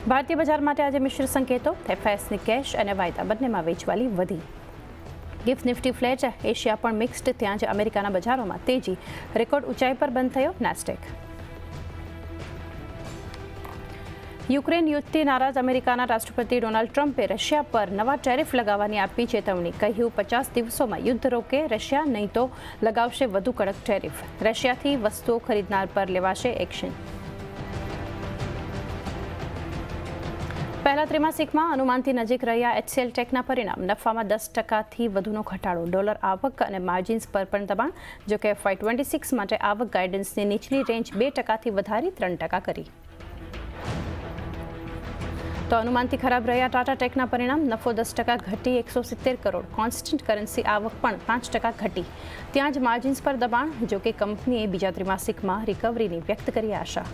ભારતીય બજાર માટે આજે મિશ્ર સંકેતો. એફઆઈએસની કેશ અને વાયદા બંનેમાં વેચવાલી વધી. Gift Nifty flat. એશિયા પણ મિક્સ્ડ. ત્યાં જ અમેરિકાના બજારોમાં તેજી. રેકોર્ડ ઊંચાઈ પર બંધ થયો નાસ્ડેક. યુક્રેન યુદ્ધથી નારાજ અમેરિકાના રાષ્ટ્રપતિ ડોનાલ્ડ ટ્રમ્પે રશિયા પર નવા ટેરિફ લગાવવાની આપી ચેતવણી. કહ્યું 50 દિવસોમાં યુદ્ધ રોકે રશિયા, નહીં તો લગાવશે વધુ કડક ટેરિફ. રશિયાથી વસ્તુઓ ખરીદનાર પર લેવાશે એક્શન. પહેલા ત્રિમાસિકમાં અનુમાનથી નજીક રહ્યા એચસીએલ ટેકના પરિણામ. નફામાં 10%થી વધુનો ઘટાડો. ડોલર આવક અને માર્જિન્સ પર પણ દબાણ. જોકે FY26 માટે આવક ગાઇડન્સની નીચલી રેન્જ 2%થી વધારી 3% કરી. તો અનુમાનથી ખરાબ રહ્યા ટાટા ટેકના પરિણામ. નફો 10% ઘટી 170 કરોડ. કોન્સ્ટન્ટ કરન્સી આવક પણ 5% ઘટી. ત્યાં જ માર્જિન્સ પર દબાણ. જોકે કંપનીએ બીજા ત્રિમાસિકમાં રિકવરીની વ્યક્ત કરી આશા.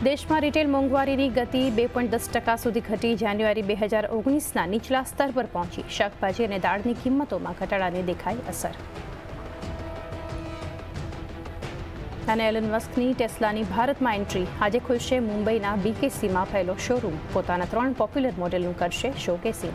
દેશમાં રિટેલ મોંઘવારીની ગતિ 2.10% સુધી ઘટી. જાન્યુઆરી 2019ના નીચલા સ્તર પર પહોંચી. શાકભાજી અને દાળની કિંમતોમાં ઘટાડાની દેખાઈ અસર. અને એલન મસ્કની ટેસ્લાની ભારતમાં એન્ટ્રી. આજે ખુલશે મુંબઈના BKCમાં પહેલો શોરૂમ. પોતાના 3 પોપ્યુલર મોડેલનું કરશે શોકેસિંગ.